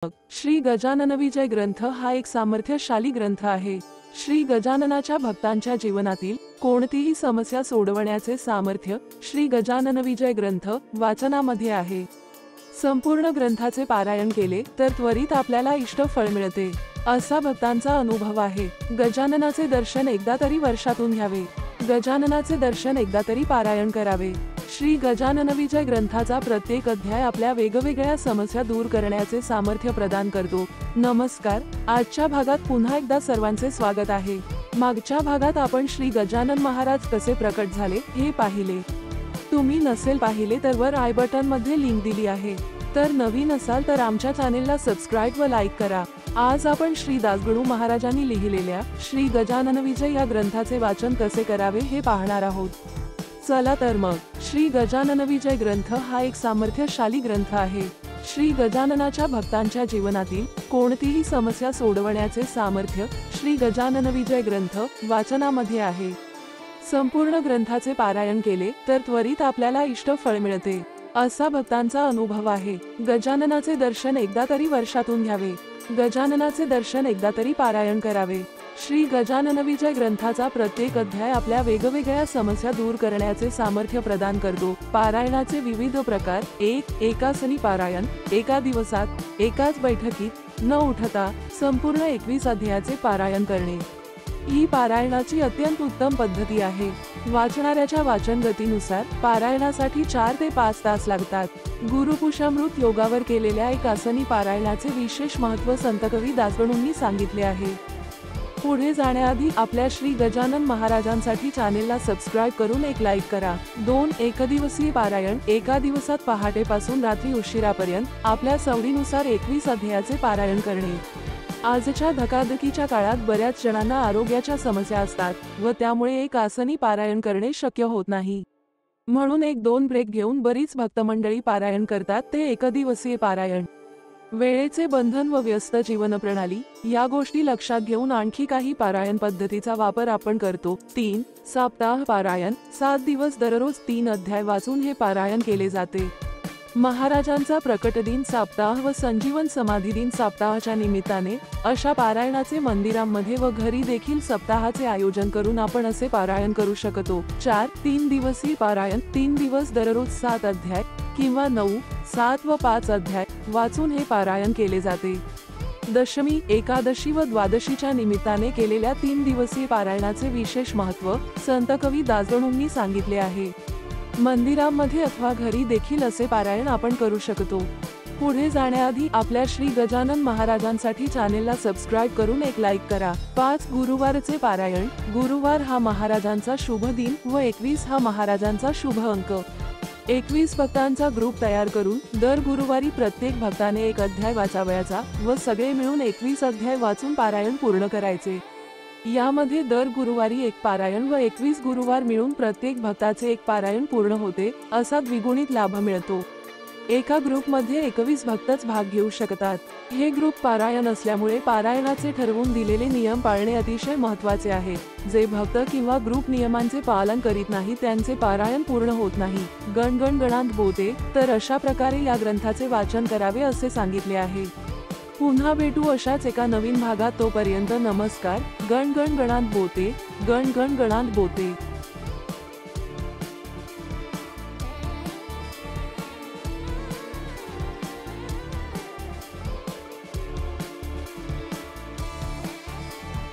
श्री गजानन विजय ग्रंथ हा एक सामर्थ्यशाली ग्रंथ आहे। श्री गजाननाच्या भक्तांच्या जीवनातील कोणतीही समस्या सोडवण्याचे सामर्थ्य श्री गजानन विजय ग्रंथ वाचनामध्ये आहे। संपूर्ण ग्रंथाचे पारायण केले तर त्वरित आपल्याला इष्ट फळ मिळते, असा भक्तांचा अनुभव आहे। गजाननाचे दर्शन एकदा तरी वर्षातून घ्यावे, गजाननाचे दर्शन एकदा तरी पारायण करावे। श्री गजानन विजय ग्रंथाचा प्रत्येक अध्याय आपल्या वेगवेगळ्या समस्या दूर करण्याचे सामर्थ्य प्रदान करतो। नमस्कार, आजच्या भागात पुन्हा एकदा सर्वांचे स्वागत आहे। मागच्या भागात आपण श्री गजानन महाराज कसे प्रकट झाले हे पाहिले। तुम्ही नसेल पाहिले तर वर आय बटन मध्ये लिंक दिली आहे। तर नवीन असाल तर आमच्या चॅनेलला सबस्क्राइब व लाईक करा। आज आपण श्री दासगणू महाराजांनी लिहिलेल्या श्री गजानन विजय या ग्रंथाचे वाचन कसे करावे हे पाहणार आहोत। चला तर मग, श्री गजानन विजय ग्रंथ हा एक सामर्थ्यशाली ग्रंथ आहे। श्री गजाननाच्या भक्तांच्या जीवनातील कोणतीही समस्या सोडवण्याचे सामर्थ्य श्री गजानन विजय ग्रंथ वाचनामध्ये आहे। संपूर्ण ग्रंथाचे पारायण केले तर त्वरित आपल्याला इष्ट फळ मिळते, असा भक्तांचा अनुभव आहे। गजाननाचे दर्शन एकदा तरी वर्षातून घ्यावे, गजाननाचे दर्शन एकदा तरी पारायण करावे। श्री गजानन विजय ग्रंथाचा प्रत्येक अध्याय आपल्या वेगवेगळ्या समस्या दूर करण्याचे सामर्थ्य प्रदान करतो। पारायणाचे विविध प्रकार: एकासनी पारायण, एका दिवसात एकाच बैठकीत न उठता संपूर्ण 21 अध्यायाचे पारायण करणे ही पारायणाची अत्यंत उत्तम पद्धती आहे। वाचणाऱ्याच्या वाचन गतीनुसार पारायणासाठी 4 ते 5 तास लागतात। गुरुपुषामृत योगावर केलेल्या एकासनी पारायणाचे विशेष महत्त्व संतकवी दासगणूंनी सांगितले आहे। पुढे जाण्याआधी आपल्या श्री गजानन महाराजांसाठी चॅनेलला सबस्क्राइब करून एक लाईक करा। 2 एकदिवसीय पारायण: एका दिवसात पहाटेपासून रात्री उशिरापर्यंत आपल्या सवडीनुसार 21 अध्यायाचे पारायण करणे। आजच्या धकाधकीच्या काळात बऱ्याच जणांना आरोग्याच्या समस्या असतात व त्यामुळे एक आसनी पारायण करणे शक्य होत नाही। म्हणून 1-2 ब्रेक घेऊन बरीच भक्तमंडळी पारायण करतात, ते एकदिवसीय पारायण। वेळेचे बंधन व व्यस्त जीवनप्रणाली या गोष्टी लक्षात घेऊन आणखी काही पारायण पद्धतीचा वापर आपण करतो। 3 सप्ताह पारायण: 7 दिवस दररोज 3 अध्याय वाचून हे पारायण केले जाते। महाराजांचा प्रकट दिन सप्ताह व संजीवन समाधी दिन सप्ताहाच्या निमित्ताने अशा पारायणाचे मंदिरांमध्ये व घरी देखील सप्ताहाचे आयोजन करून आपण असे पारायण करू शकतो। 4 3 दिवसीय पारायण: 3 दिवस दररोज 7 अध्याय किंवा 9, 7 व 5 अध्याय वाचून हे पारायण केले जाते। दशमी, एकादशी व द्वादशीच्या निमित्ताने केलेल्या 3 दिवसीय पारायणाचे विशेष महत्त्व संतकवी दासगणूंनी सांगितले आहे। मंदिरामध्ये अथवा घरी देखील असे पारायण आपण करू शकतो। पुढे जाण्याआधी आपल्या श्री गजानन महाराजांसाठी चॅनेलला सबस्क्राइब करून एक लाईक करा। 5 गुरुवारचे पारायण: गुरुवार हा महाराजांचा शुभ दिन व 21 हा महाराजांचा शुभ अंक। 21 भक्तांचा ग्रुप तयार करून दर गुरुवारी प्रत्येक भक्ताने एक अध्याय वाचावयाचा व सगळे मिळून 21 अध्याय वाचून पारायण पूर्ण करायचे। यामध्ये दर गुरुवारी एक पारायण व 21 गुरुवार मिळून प्रत्येक भक्ताचे एक पारायण पूर्ण होते, असा द्विगुणित लाभ मिळतो। एका ग्रुपमध्ये 21 भक्तच भाग घेऊ शकतात। हे ग्रुप पारायण असल्यामुळे पारायणाचे ठरवून दिलेले नियम पाळणे अतिशय महत्त्वाचे आहे। जे भक्त किंवा ग्रुप नियमांचे पालन करीत नाही त्यांचे पारायण पूर्ण होत नाही। गण गण गणांत बोते, तर अशा प्रकारे या ग्रंथाचे वाचन करावे असे सांगितले आहे। पुन्हा भेटू अशाच एका नवीन भागात, तोपर्यंत नमस्कार। गण गण गणांत बोते, गण गण गणांत बोते।